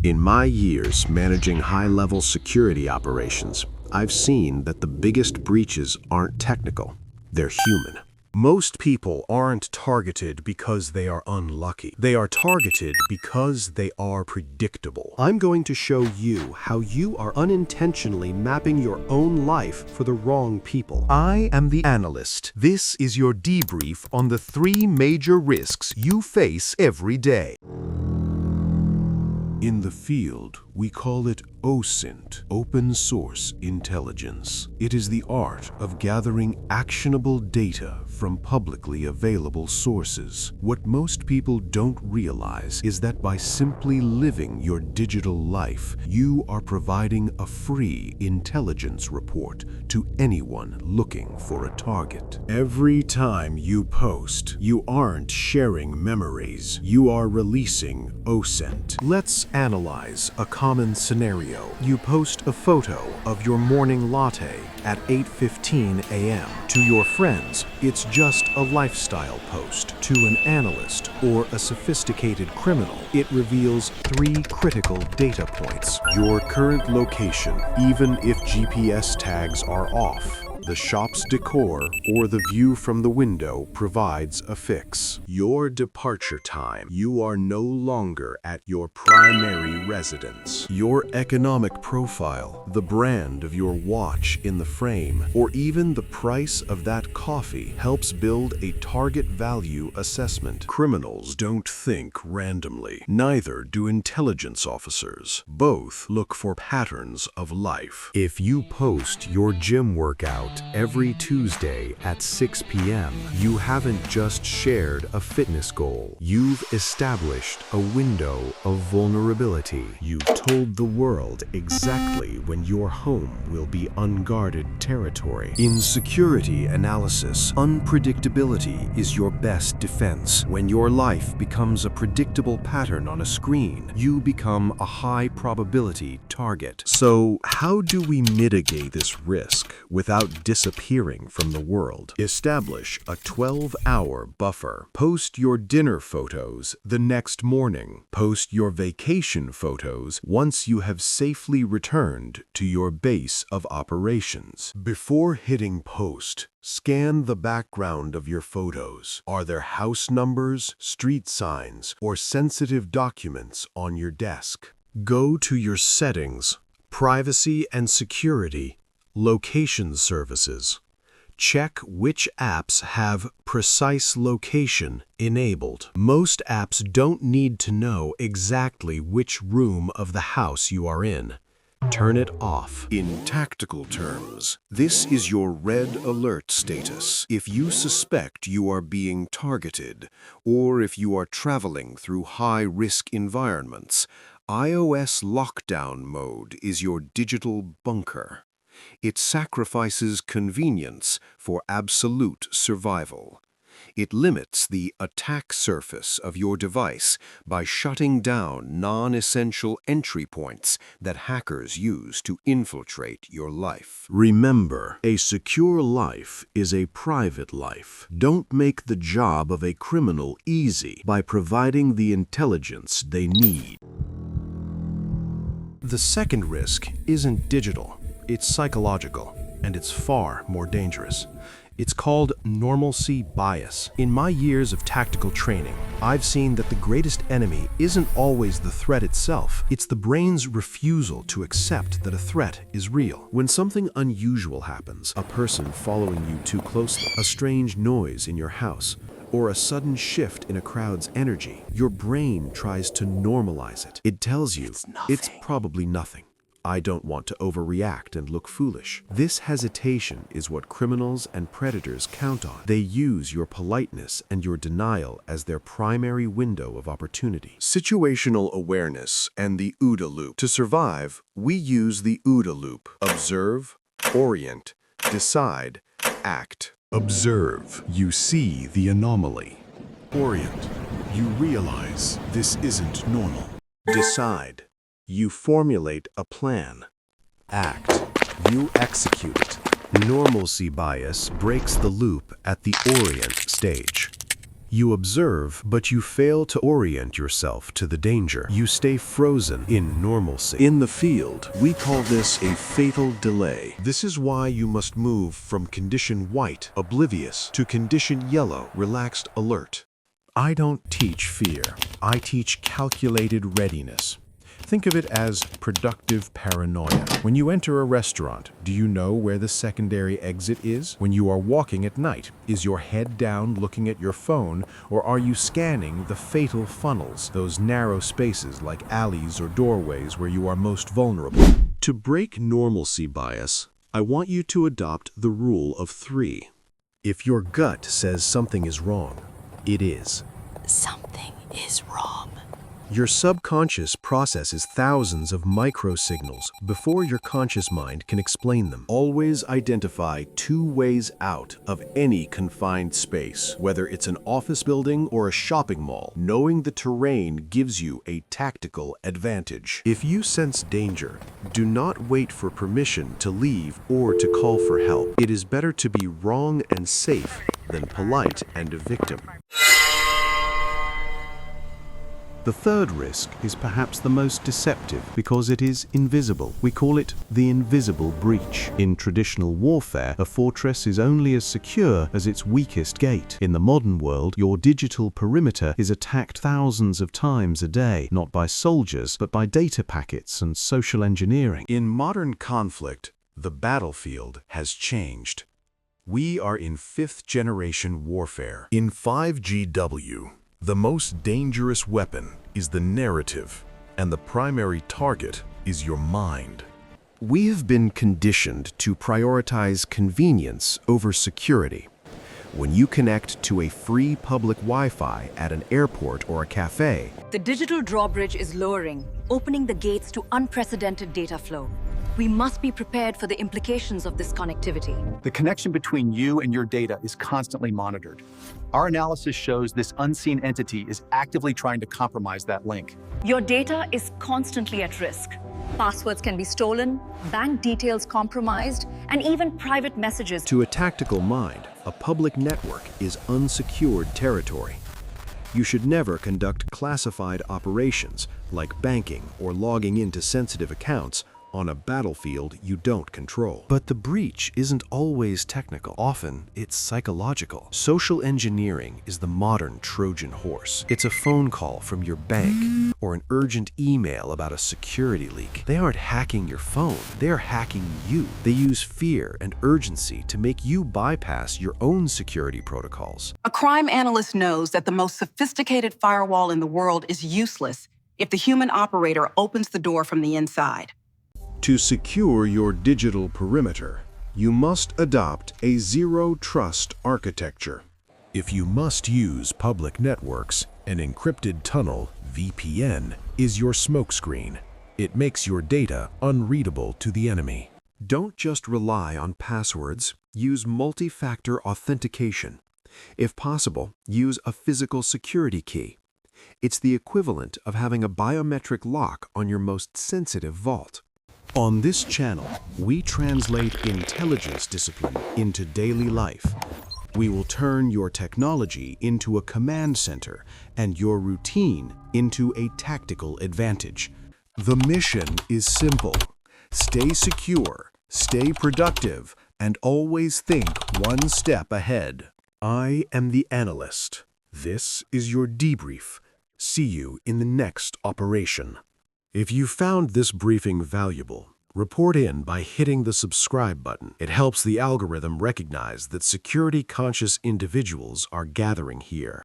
In my years managing high-level security operations, I've seen that the biggest breaches aren't technical, they're human. Most people aren't targeted because they are unlucky. They are targeted because they are predictable. I'm going to show you how you are unintentionally mapping your own life for the wrong people. I am the Analyst. This is your debrief on the 3 major risks you face every day. In the field, we call it OSINT, Open Source Intelligence. It is the art of gathering actionable data from publicly available sources. What most people don't realize is that by simply living your digital life, you are providing a free intelligence report to anyone looking for a target. Every time you post, you aren't sharing memories, you are releasing OSINT. Let's analyze a common scenario. You post a photo of your morning latte at 8:15 a.m. To your friends, it's just a lifestyle post. To an analyst or a sophisticated criminal, it reveals 3 critical data points. Your current location, even if GPS tags are off. The shop's decor or the view from the window provides a fix. Your departure time. You are no longer at your primary residence. Your economic profile, the brand of your watch in the frame, or even the price of that coffee helps build a target value assessment. Criminals don't think randomly. Neither do intelligence officers. Both look for patterns of life. If you post your gym workout every Tuesday at 6 p.m., you haven't just shared a fitness goal. You've established a window of vulnerability. You've told the world exactly when your home will be unguarded territory. In security analysis, unpredictability is your best defense. When your life becomes a predictable pattern on a screen, you become a high probability target. So, how do we mitigate this risk without disappearing from the world? Establish a 12-hour buffer. Post your dinner photos the next morning. Post your vacation photos once you have safely returned to your base of operations. Before hitting post, scan the background of your photos. Are there house numbers, street signs, or sensitive documents on your desk? Go to your settings, privacy and security, location services. Check which apps have precise location enabled. Most apps don't need to know exactly which room of the house you are in. Turn it off. In tactical terms, this is your red alert status. If you suspect you are being targeted, or if you are traveling through high-risk environments, iOS lockdown mode is your digital bunker. It sacrifices convenience for absolute survival. It limits the attack surface of your device by shutting down non-essential entry points that hackers use to infiltrate your life. Remember, a secure life is a private life. Don't make the job of a criminal easy by providing the intelligence they need. The second risk isn't digital. It's psychological, and it's far more dangerous. It's called normalcy bias. In my years of tactical training, I've seen that the greatest enemy isn't always the threat itself. It's the brain's refusal to accept that a threat is real. When something unusual happens, a person following you too closely, a strange noise in your house, or a sudden shift in a crowd's energy, your brain tries to normalize it. It tells you it's probably nothing. I don't want to overreact and look foolish. This hesitation is what criminals and predators count on. They use your politeness and your denial as their primary window of opportunity. Situational awareness and the OODA loop. To survive, we use the OODA loop. Observe, orient, decide, act. Observe. You see the anomaly. Orient. You realize this isn't normal. Decide. You formulate a plan. Act. You execute it. Normalcy bias breaks the loop at the Orient stage. You observe, but you fail to orient yourself to the danger. You stay frozen in normalcy. In the field, we call this a fatal delay. This is why you must move from condition white, oblivious, to condition yellow, relaxed, alert. I don't teach fear. I teach calculated readiness. Think of it as productive paranoia. When you enter a restaurant, do you know where the secondary exit is? When you are walking at night, is your head down looking at your phone, or are you scanning the fatal funnels, those narrow spaces like alleys or doorways where you are most vulnerable? To break normalcy bias, I want you to adopt the rule of 3. If your gut says something is wrong, it is. Something is wrong. Your subconscious processes thousands of micro-signals before your conscious mind can explain them. Always identify 2 ways out of any confined space, whether it's an office building or a shopping mall. Knowing the terrain gives you a tactical advantage. If you sense danger, do not wait for permission to leave or to call for help. It is better to be wrong and safe than polite and a victim. The third risk is perhaps the most deceptive because it is invisible. We call it the invisible breach. In traditional warfare, a fortress is only as secure as its weakest gate. In the modern world, your digital perimeter is attacked thousands of times a day, not by soldiers, but by data packets and social engineering. In modern conflict, the battlefield has changed. We are in 5th-generation warfare. In 5GW, the most dangerous weapon is the narrative, and the primary target is your mind. We have been conditioned to prioritize convenience over security. When you connect to a free public Wi-Fi at an airport or a cafe, The digital drawbridge is lowering, opening the gates to unprecedented data flow. We must be prepared for the implications of this connectivity. The connection between you and your data is constantly monitored. Our analysis shows this unseen entity is actively trying to compromise that link. Your data is constantly at risk. Passwords can be stolen, bank details compromised, and even private messages. to a tactical mind, a public network is unsecured territory. You should never conduct classified operations like banking or logging into sensitive accounts on a battlefield you don't control. But the breach isn't always technical. Often, it's psychological. Social engineering is the modern Trojan horse. It's a phone call from your bank or an urgent email about a security leak. They aren't hacking your phone, they're hacking you. They use fear and urgency to make you bypass your own security protocols. A crime analyst knows that the most sophisticated firewall in the world is useless if the human operator opens the door from the inside. To secure your digital perimeter, you must adopt a zero-trust architecture. If you must use public networks, an encrypted tunnel, VPN, is your smokescreen. It makes your data unreadable to the enemy. Don't just rely on passwords, use multi-factor authentication. If possible, use a physical security key. It's the equivalent of having a biometric lock on your most sensitive vault. On this channel, we translate intelligence discipline into daily life. We will turn your technology into a command center and your routine into a tactical advantage. The mission is simple. Stay secure, stay productive, and always think one step ahead. I am the Analyst. This is your debrief. See you in the next operation. If you found this briefing valuable, report in by hitting the subscribe button. It helps the algorithm recognize that security-conscious individuals are gathering here.